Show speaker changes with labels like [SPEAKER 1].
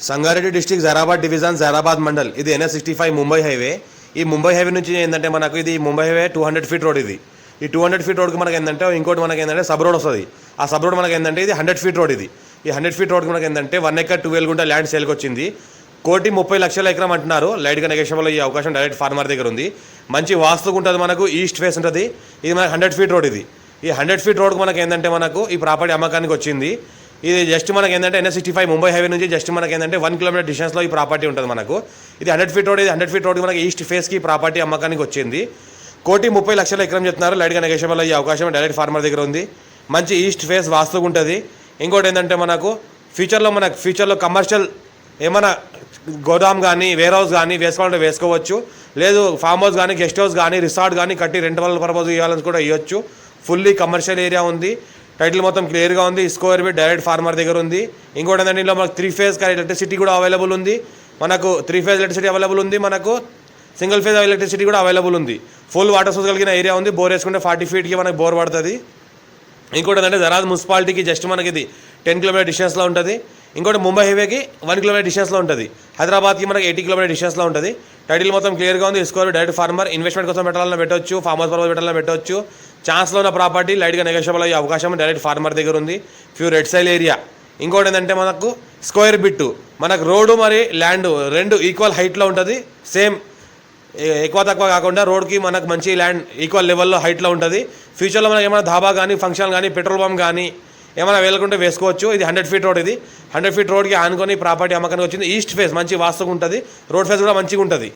[SPEAKER 1] Sangareddy district Zaheerabad division Zaheerabad mandal ఇది NH65 Mumbai highway. ఈ Mumbai highway నుంచి ఏంటంటే మనకు ఇది ముంబై హైవే 200 ఫీట్ రోడ్. ఇది ఈ 200 ఫీట్ రోడ్కి మనకి ఏంటంటే ఇంకోటి మనకి ఏంటంటే సబ్ రోడ్ వస్తుంది. ఆ సబ్ రోడ్ మనకి ఏంటంటే ఇది 100 ఫీట్ రోడ్. ఈ 100 ఫీట్ రోడ్కి మనకి ఏంటంటే 1 ఎకర్ 12 గుంట ల్యాండ్ సేల్కి వచ్చింది. 1,30,00,000 ఎకరం అంటున్నారు. లైట్గా నెగోషియబుల్ ఈ అవకాశం డైరెక్ట్ ఫార్మర్ దగ్గర ఉంది. మంచి వాస్తుగా ఉంటుంది, మనకు ఈస్ట్ ఫేస్ ఉంటుంది. ఇది మనకి 100 ఫీట్ రోడ్. ఈ 100 ఫీట్ రోడ్కి మనకి ఏంటంటే మనకు ఈ ప్రాపర్టీ అమ్మకానికి వచ్చింది. ఇది జస్ట్ మనకి ఏంటంటే NH65 ముంబై హైవే నుంచి జస్ట్ మనకి ఏంటంటే 1 కిలోమీటర్ డిస్టెన్స్లో ఈ ప్రాపర్టీ ఉంటుంది మనకు. ఇది 100 ఫీట్ రోడ్. ఇది 100 ఫీట్ రోడ్కి మనకి ఈస్ట్ ఫేస్కి ఈ ప్రాపర్టీ అమ్మకానికి వచ్చింది. 1,30,00,000 ఎకరం చెప్తున్నారు. లైట్గా నెగోషియబుల్ ఈ అవకాశం డైరెక్ట్ ఫార్మర్ దగ్గర ఉంది. మంచి ఈస్ట్ ఫేస్ వాస్తుగా ఉంటుంది. ఇంకోటి ఏంటంటే మనకు ఫ్యూచర్లో కమర్షియల్ ఏమైనా గోదాం కానీ వేర్ హౌస్ కానీ వేసుకోవాలంటే వేసుకోవచ్చు. లేదు ఫామ్ హౌస్ కానీ గెస్ట్ హౌస్ కానీ రిసార్ట్ కానీ కట్టి రెంట్ వల్ల పర్పస్ ఇవ్వాలని కూడా ఇవ్వచ్చు. ఫుల్లీ కమర్షియల్ ఏరియా ఉంది. టైటిల్ మొత్తం క్లియర్గా ఉంది. స్క్వేర్ ఫీట్ డైరెక్ట్ ఫార్మర్ దగ్గర ఉంది. ఇంకోటి ఏంటంటే ఇందులో మనకు 3 ఫేజ్ ఎలక్ట్రిసిటీ కూడా అవైలబుల్ ఉంది. మనకు 3 ఫేజ్ ఎలక్ట్రిసిటీ అవైలబుల్ ఉంది. మనకు సింగిల్ ఫేజ్ ఎలక్ట్రిసిటీ కూడా అవైలబుల్ ఉంది. ఫుల్ వాటర్ సోర్స్ కలిగిన ఏరియా ఉంది. బోర్ వేసుకుంటే 40 ఫీట్కి మనకు బోర్ పడుతుంది. ఇంకోటి ఏంటంటే జరాద్ మున్సిపాలిటీకి జస్ట్ మనకి ఇది 10 కిలోమీటర్ డిస్టెన్స్లో ఉంటుంది. ఇంకోటి ముంబై హైవేకి 1 కిలోమీటర్ డిస్టెన్స్లో ఉంటుంది. హైదరాబాద్కి మనకి 80 కిలోమీటర్ డిస్టెన్స్లో ఉంటుంది. టైటిల్ మొత్తం క్లియర్గా ఉంది. స్కోర్ డైరెక్ట్ ఫార్మర్ ఇన్వెస్ట్మెంట్ కోసం పెట్టాలన్నా పెట్టవచ్చు. ఫామ్ హౌస్ పర్పస్ పెట్టాలన్నా పెట్టవచ్చు. ఛాన్స్లో ఉన్న ప్రాపర్టీ లైట్గా నెగోషియబుల్ అయ్యే అవకాశం డైరెక్ట్ ఫార్మర్ దగ్గర ఉంది. Pure red సైల్ area. ఇంకోటి ఏంటంటే మనకు స్క్వేర్ బిట్ మనకు రోడ్డు మరి ల్యాండ్ రెండు ఈక్వల్ హైట్లో ఉంటుంది. సేమ్ ఎక్కువ తక్కువ కాకుండా రోడ్కి మనకు మంచి ల్యాండ్ ఈక్వల్ లెవెల్లో హైట్లో ఉంటుంది. ఫ్యూచర్లో మనకి ఏమైనా ధాబా కానీ ఫంక్షన్ కానీ పెట్రోల్ పంప్ కానీ ఏమైనా వేలుకుంటే వేసుకోవచ్చు. ఇది 100 ఫీట్ రోడ్. ఇది 100 ఫీట్ రోడ్కి ఆనుకొని ప్రాపర్టీ అమ్మకానికి వచ్చింది. ఈస్ట్ ఫేస్ మంచి వాస్తుగా ఉంటుంది. రోడ్ ఫేస్ కూడా మంచిగా ఉంటుంది.